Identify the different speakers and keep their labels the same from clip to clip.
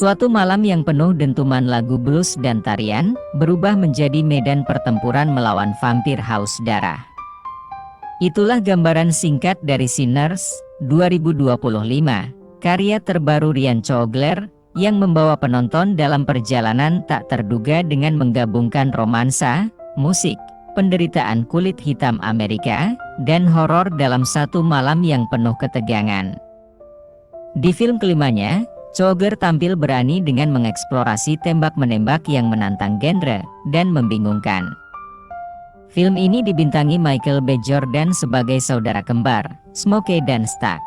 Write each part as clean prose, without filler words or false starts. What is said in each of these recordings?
Speaker 1: Suatu malam yang penuh dentuman lagu blues dan tarian, berubah menjadi medan pertempuran melawan vampir haus darah. Itulah gambaran singkat dari Sinners, 2025, karya terbaru Ryan Coogler, yang membawa penonton dalam perjalanan tak terduga dengan menggabungkan romansa, musik, penderitaan kulit hitam Amerika, dan horor dalam satu malam yang penuh ketegangan. Di film kelimanya, Coogler tampil berani dengan mengeksplorasi tembak-menembak yang menantang genre dan membingungkan. Film ini dibintangi Michael B. Jordan sebagai saudara kembar, Smokey dan Stack.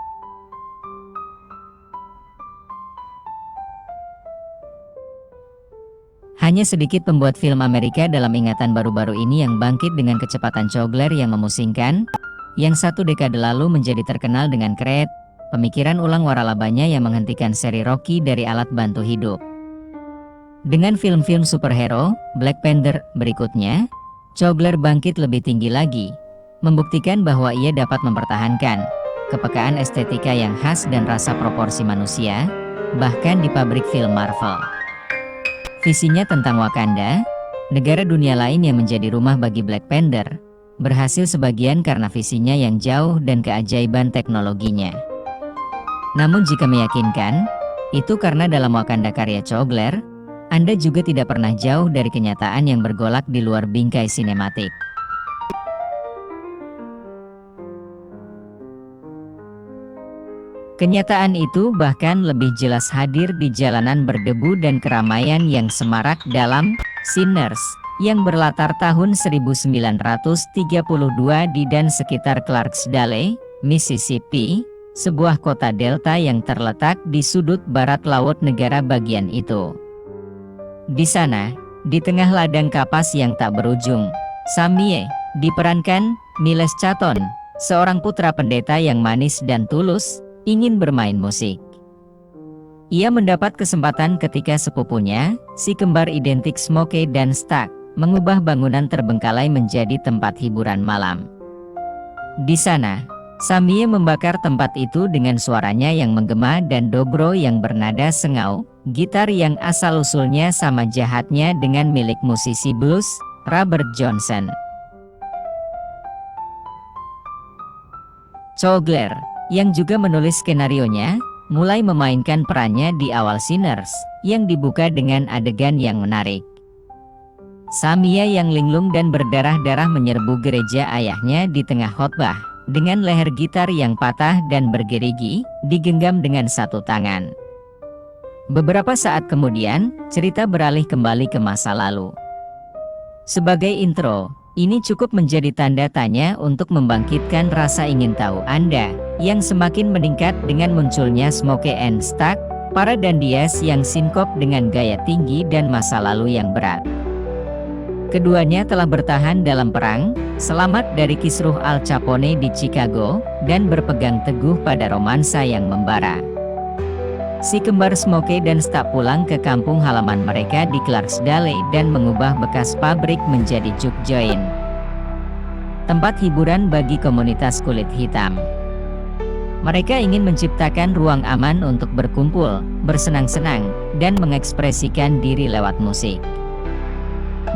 Speaker 1: Hanya sedikit pembuat film Amerika dalam ingatan baru-baru ini yang bangkit dengan kecepatan Coogler yang memusingkan, yang satu dekade lalu menjadi terkenal dengan Creed, pemikiran ulang waralabanya yang menghentikan seri Rocky dari alat bantu hidup. Dengan film-film superhero, Black Panther berikutnya, Coogler bangkit lebih tinggi lagi, membuktikan bahwa ia dapat mempertahankan kepekaan estetika yang khas dan rasa proporsi manusia, bahkan di pabrik film Marvel. Visinya tentang Wakanda, negara dunia lain yang menjadi rumah bagi Black Panther, berhasil sebagian karena visinya yang jauh dan keajaiban teknologinya. Namun jika meyakinkan, itu karena dalam Wakanda karya Coogler, Anda juga tidak pernah jauh dari kenyataan yang bergolak di luar bingkai sinematik. Kenyataan itu bahkan lebih jelas hadir di jalanan berdebu dan keramaian yang semarak dalam Sinners, yang berlatar tahun 1932 di dan sekitar Clarksdale, Mississippi, sebuah kota delta yang terletak di sudut barat laut negara bagian itu. Di sana, di tengah ladang kapas yang tak berujung, Samie diperankan Miles Chaton, seorang putra pendeta yang manis dan tulus, ingin bermain musik. Ia mendapat kesempatan ketika sepupunya, si kembar identik Smokey dan Stack, mengubah bangunan terbengkalai menjadi tempat hiburan malam. Di sana, Samie membakar tempat itu dengan suaranya yang menggema dan dobro yang bernada sengau, gitar yang asal-usulnya sama jahatnya dengan milik musisi blues, Robert Johnson. Coogler, yang juga menulis skenarionya, mulai memainkan perannya di awal Sinners, yang dibuka dengan adegan yang menarik. Samie yang linglung dan berdarah-darah menyerbu gereja ayahnya di tengah khotbah, dengan leher gitar yang patah dan bergerigi, digenggam dengan satu tangan. Beberapa saat kemudian, cerita beralih kembali ke masa lalu. Sebagai intro, ini cukup menjadi tanda tanya untuk membangkitkan rasa ingin tahu Anda, yang semakin meningkat dengan munculnya Smokey and Stack, para dandias yang sinkop dengan gaya tinggi dan masa lalu yang berat. Keduanya telah bertahan dalam perang, selamat dari kisruh Al Capone di Chicago, dan berpegang teguh pada romansa yang membara. Si kembar Smokey dan Stack pulang ke kampung halaman mereka di Clarksdale dan mengubah bekas pabrik menjadi juke joint, tempat hiburan bagi komunitas kulit hitam. Mereka ingin menciptakan ruang aman untuk berkumpul, bersenang-senang, dan mengekspresikan diri lewat musik.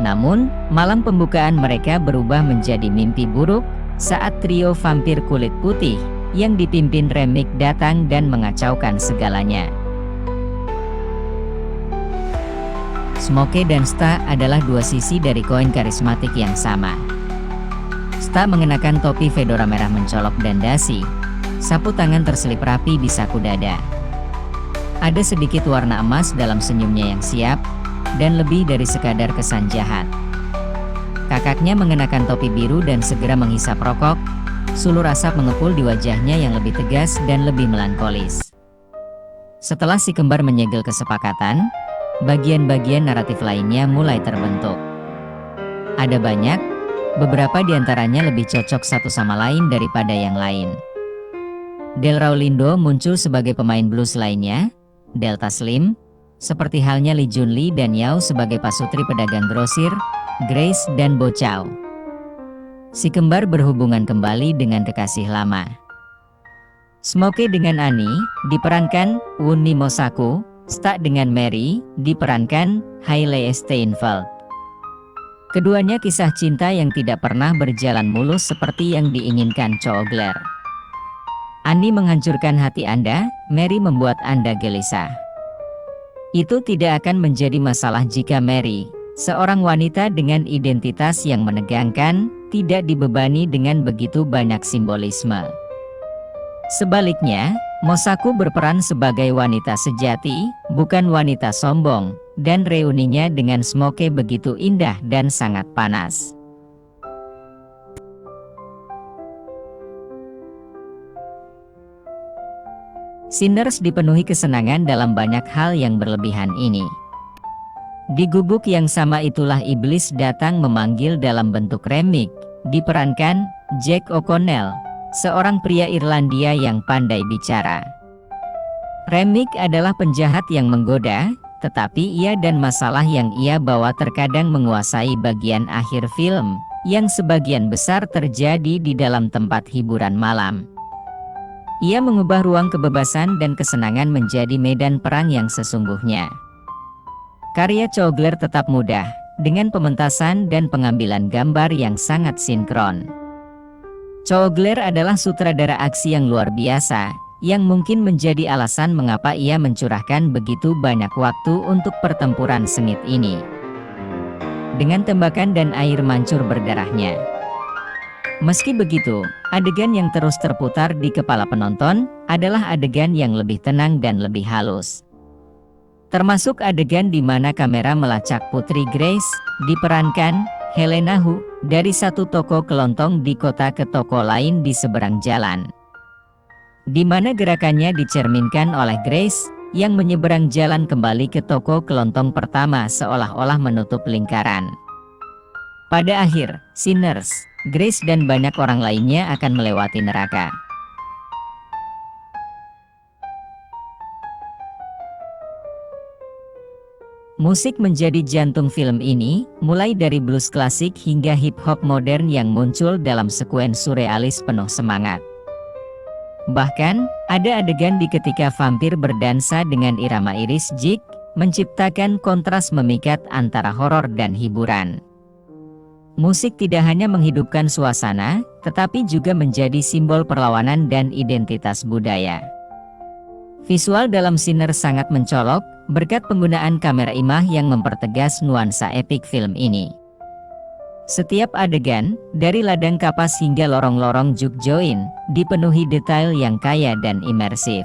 Speaker 1: Namun, malam pembukaan mereka berubah menjadi mimpi buruk saat trio vampir kulit putih yang dipimpin Remick datang dan mengacaukan segalanya. Smokey dan Stack adalah dua sisi dari koin karismatik yang sama. Stack mengenakan topi fedora merah mencolok dan dasi, sapu tangan terselip rapi di saku dada. Ada sedikit warna emas dalam senyumnya yang siap, dan lebih dari sekadar kesan jahat. Kakaknya mengenakan topi biru dan segera menghisap rokok, sulur asap mengepul di wajahnya yang lebih tegas dan lebih melankolis. Setelah si kembar menyegel kesepakatan, bagian-bagian naratif lainnya mulai terbentuk. Ada banyak, beberapa di antaranya lebih cocok satu sama lain daripada yang lain. Delroy Lindo muncul sebagai pemain blues lainnya, Delta Slim, seperti halnya Lee Jun Lee dan Yao sebagai pasutri pedagang grosir, Grace dan Bo Chow. Si kembar berhubungan kembali dengan kekasih lama. Smokey dengan Annie, diperankan Wunmi Mosaku, Stuck dengan Mary, diperankan Hailey Steinfeld. Keduanya kisah cinta yang tidak pernah berjalan mulus seperti yang diinginkan Coogler. Annie menghancurkan hati Anda, Mary membuat Anda gelisah. Itu tidak akan menjadi masalah jika Mary, seorang wanita dengan identitas yang menegangkan, tidak dibebani dengan begitu banyak simbolisme. Sebaliknya, Mosaku berperan sebagai wanita sejati, bukan wanita sombong, dan reuninya dengan Smoke begitu indah dan sangat panas. Sinners dipenuhi kesenangan dalam banyak hal yang berlebihan ini. Di gubuk yang sama itulah iblis datang memanggil dalam bentuk Remick, diperankan Jack O'Connell, seorang pria Irlandia yang pandai bicara. Remick adalah penjahat yang menggoda, tetapi ia dan masalah yang ia bawa terkadang menguasai bagian akhir film, yang sebagian besar terjadi di dalam tempat hiburan malam. Ia mengubah ruang kebebasan dan kesenangan menjadi medan perang yang sesungguhnya. Karya Coogler tetap mudah, dengan pementasan dan pengambilan gambar yang sangat sinkron. Coogler adalah sutradara aksi yang luar biasa, yang mungkin menjadi alasan mengapa ia mencurahkan begitu banyak waktu untuk pertempuran sengit ini. Dengan tembakan dan air mancur berdarahnya. Meski begitu, adegan yang terus terputar di kepala penonton adalah adegan yang lebih tenang dan lebih halus. Termasuk adegan di mana kamera melacak Putri Grace, diperankan Helena Hu, dari satu toko kelontong di kota ke toko lain di seberang jalan. Di mana gerakannya dicerminkan oleh Grace, yang menyeberang jalan kembali ke toko kelontong pertama seolah-olah menutup lingkaran. Pada akhir, Sinners, Grace dan banyak orang lainnya akan melewati neraka. Musik menjadi jantung film ini, mulai dari blues klasik hingga hip-hop modern yang muncul dalam sekuen surrealis penuh semangat. Bahkan, ada adegan di ketika vampir berdansa dengan irama iris jig, menciptakan kontras memikat antara horor dan hiburan. Musik tidak hanya menghidupkan suasana, tetapi juga menjadi simbol perlawanan dan identitas budaya. Visual dalam Sinners sangat mencolok, berkat penggunaan kamera imah yang mempertegas nuansa epik film ini. Setiap adegan, dari ladang kapas hingga lorong-lorong juke joint, dipenuhi detail yang kaya dan imersif.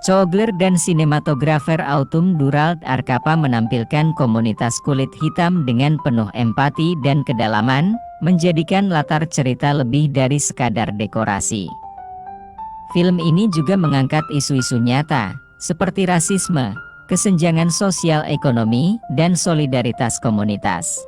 Speaker 1: Coogler dan sinematografer Autumn Durald Arcapa menampilkan komunitas kulit hitam dengan penuh empati dan kedalaman, menjadikan latar cerita lebih dari sekadar dekorasi. Film ini juga mengangkat isu-isu nyata, seperti rasisme, kesenjangan sosial ekonomi, dan solidaritas komunitas.